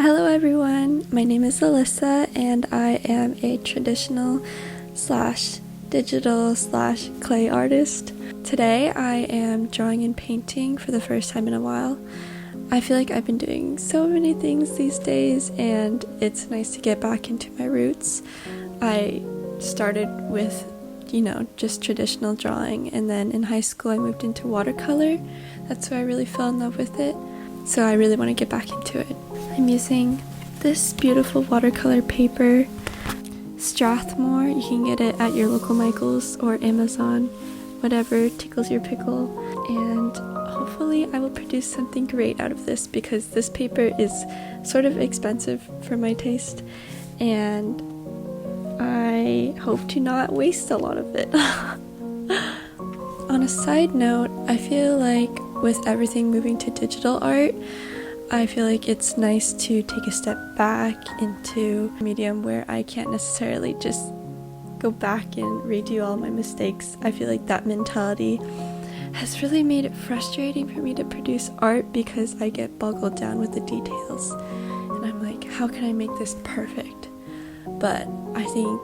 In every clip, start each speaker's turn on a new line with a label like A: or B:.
A: Hello everyone, my name is Alyssa and I am a traditional slash digital slash clay artist. Today I am drawing and painting for the first time in a while. I feel like I've been doing so many things these days and it's nice to get back into my roots. I started with, just traditional drawing, and then in high school I moved into watercolor. That's where I really fell in love with it. So I really want to get back into it. I'm using this beautiful watercolor paper, Strathmore. You can get it at your local Michael's or Amazon, whatever tickles your pickle. And hopefully I will produce something great out of this because this paper is sort of expensive for my taste and I hope to not waste a lot of it. On a side note, I feel like with everything moving to digital art, I feel like it's nice to take a step back into a medium where I can't necessarily just go back and redo all my mistakes. I feel like that mentality has really made it frustrating for me to produce art because I get boggled down with the details. And I'm like, how can I make this perfect? But I think,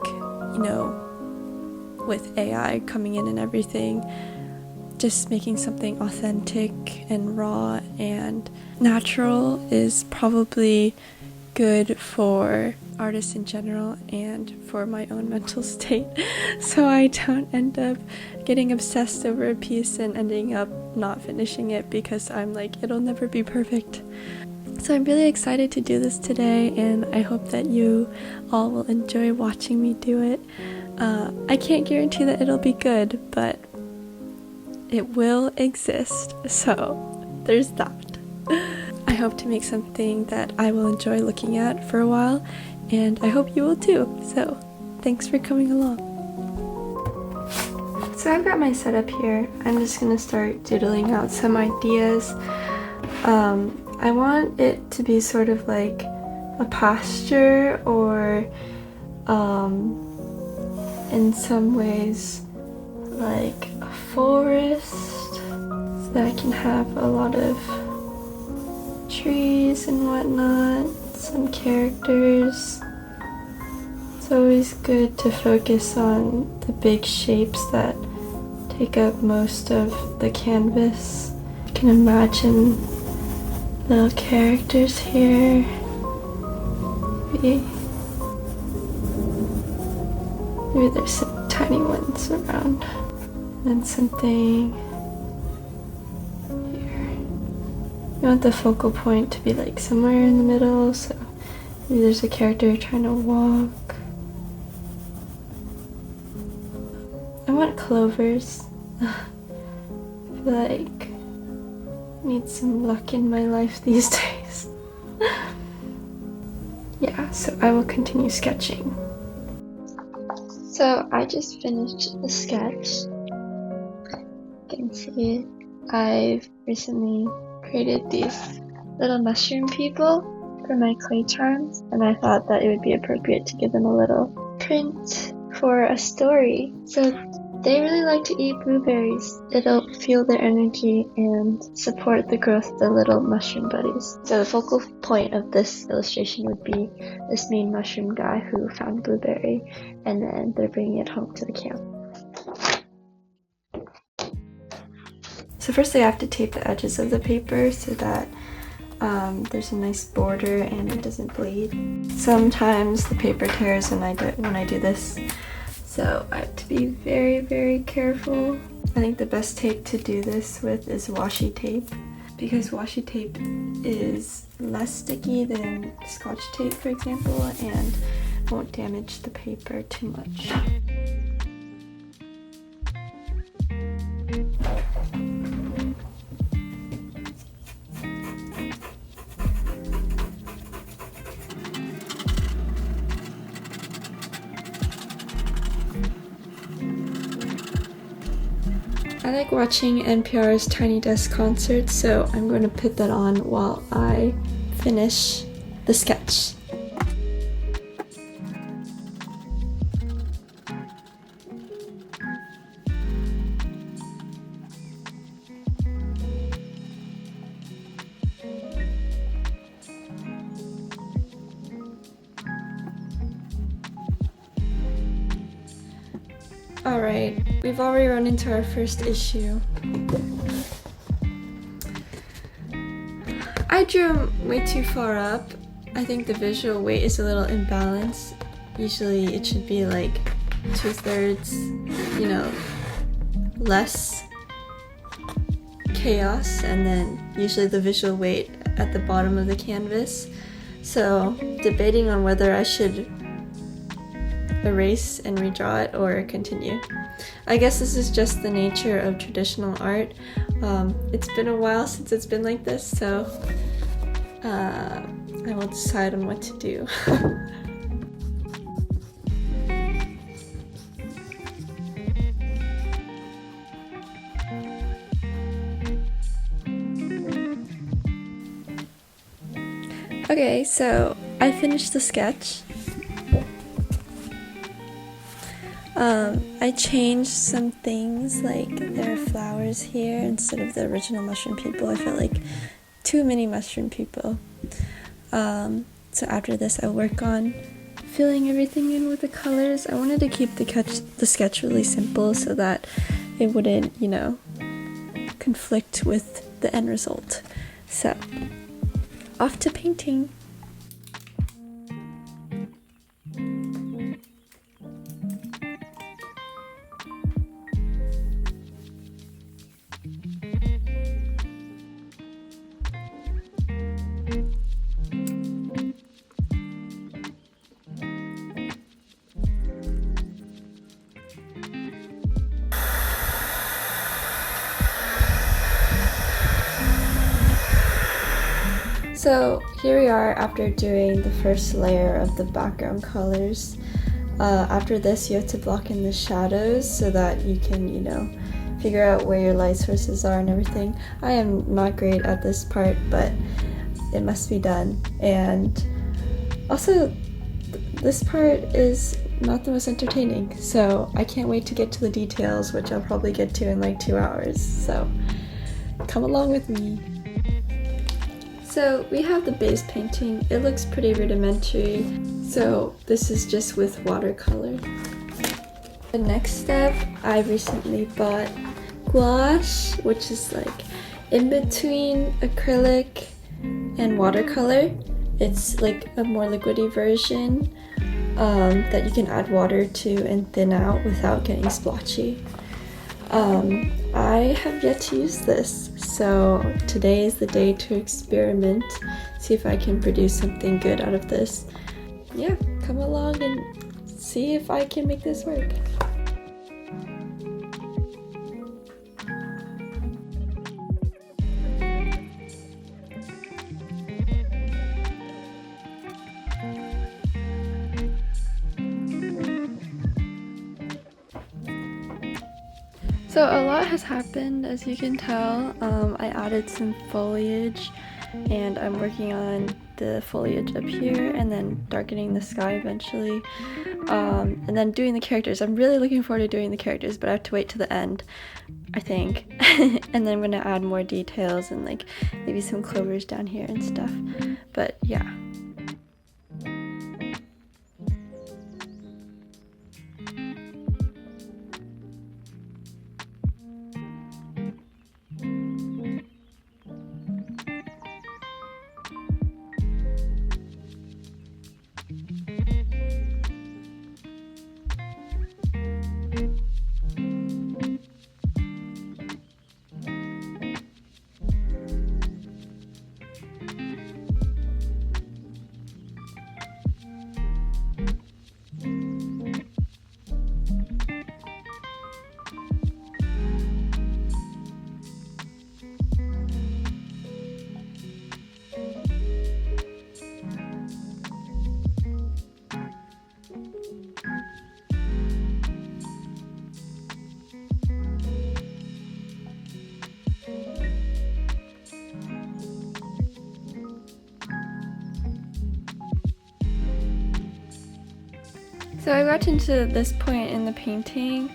A: with AI coming in and everything, just making something authentic and raw and natural is probably good for artists in general and for my own mental state, so I don't end up getting obsessed over a piece and ending up not finishing it because I'm like, it'll never be perfect. So I'm really excited to do this today and I hope that you all will enjoy watching me do it. I can't guarantee that it'll be good, but it will exist, so there's that. I hope to make something that I will enjoy looking at for a while, and I hope you will too, so thanks for coming along. So I've got my setup here. I'm just gonna start doodling out some ideas. I want it to be sort of like a pasture or in some ways like a forest, so that I can have a lot of trees and whatnot, some characters. It's always good to focus on the big shapes that take up most of the canvas. You can imagine little characters here. Maybe there's some tiny ones around. And something here. You want the focal point to be like somewhere in the middle, so maybe there's a character trying to walk. I want clovers. I feel like I need some luck in my life these days. Yeah, so I will continue sketching. So I just finished the sketch. You can see it. I've recently created these little mushroom people for my clay charms, and I thought that it would be appropriate to give them a little print for a story. So they really like to eat blueberries. It'll feel their energy and support the growth of the little mushroom buddies. So the focal point of this illustration would be this main mushroom guy who found blueberry, and then they're bringing it home to the camp. So first I have to tape the edges of the paper so that there's a nice border and it doesn't bleed. Sometimes the paper tears when I do this, so I have to be very, very careful. I think the best tape to do this with is washi tape, because washi tape is less sticky than Scotch tape, for example, and won't damage the paper too much. I like watching NPR's Tiny Desk concerts, so I'm going to put that on while I finish the sketch. Alright, we've already run into our first issue. I drew them way too far up. I think the visual weight is a little imbalanced. Usually it should be like 2/3, you know, less chaos, and then usually the visual weight at the bottom of the canvas. So debating on whether I should erase and redraw it or continue. I guess this is just the nature of traditional art. It's been a while since it's been like this, so I will decide on what to do. Okay, so I finished the sketch. I changed some things, like there are flowers here instead of the original mushroom people. I felt like too many mushroom people. So after this I'll work on filling everything in with the colors. I wanted to keep the sketch really simple so that it wouldn't, you know, conflict with the end result. So, off to painting. So here we are after doing the first layer of the background colors. After this you have to block in the shadows so that you can, you know, figure out where your light sources are and everything. I am not great at this part, but it must be done. And also this part is not the most entertaining, so I can't wait to get to the details, which I'll probably get to in like 2 hours, so come along with me. So we have the base painting. It looks pretty rudimentary, so this is just with watercolor. The next step, I recently bought gouache, which is like in between acrylic and watercolor. It's like a more liquidy version that you can add water to and thin out without getting splotchy. I have yet to use this, so today is the day to experiment, see if I can produce something good out of this. Yeah, come along and see if I can make this work. So a lot has happened, as you can tell. I added some foliage, and I'm working on the foliage up here and then darkening the sky eventually, and then doing the characters. I'm really looking forward to doing the characters, but I have to wait to the end, I think. And then I'm gonna add more details and like maybe some clovers down here and stuff, but yeah. So I got into this point in the painting,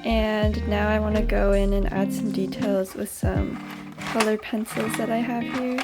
A: and now I want to go in and add some details with some colored pencils that I have here.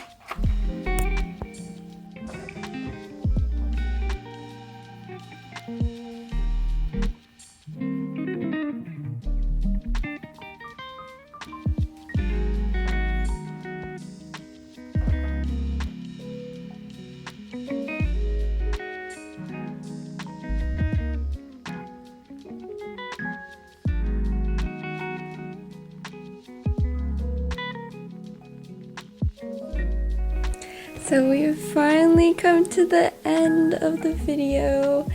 A: So we've finally come to the end of the video.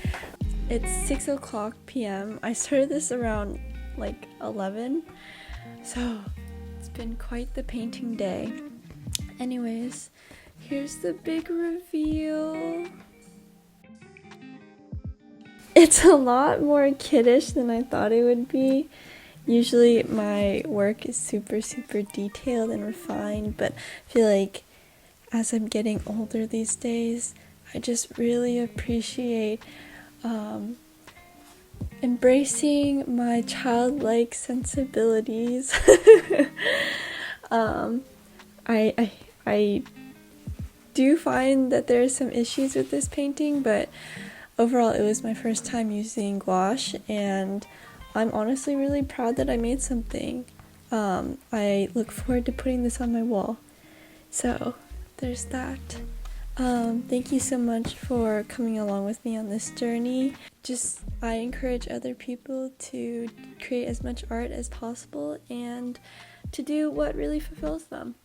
A: It's 6:00 p.m. I started this around like 11, so it's been quite the painting day. Anyways, here's the big reveal. It's a lot more kiddish than I thought it would be. Usually my work is super detailed and refined, but I feel like as I'm getting older these days, I just really appreciate embracing my childlike sensibilities. I do find that there are some issues with this painting, but overall it was my first time using gouache, and I'm honestly really proud that I made something. I look forward to putting this on my wall. So there's that. Thank you so much for coming along with me on this journey. I encourage other people to create as much art as possible and to do what really fulfills them.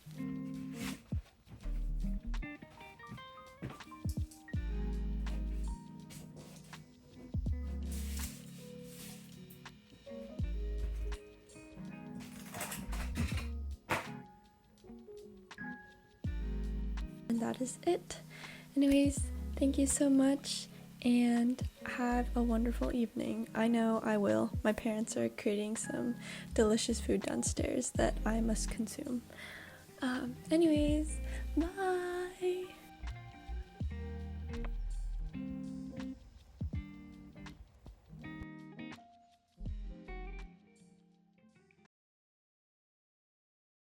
A: And that is it. Anyways, thank you so much and have a wonderful evening. I know I will. My parents are creating some delicious food downstairs that I must consume. Anyways,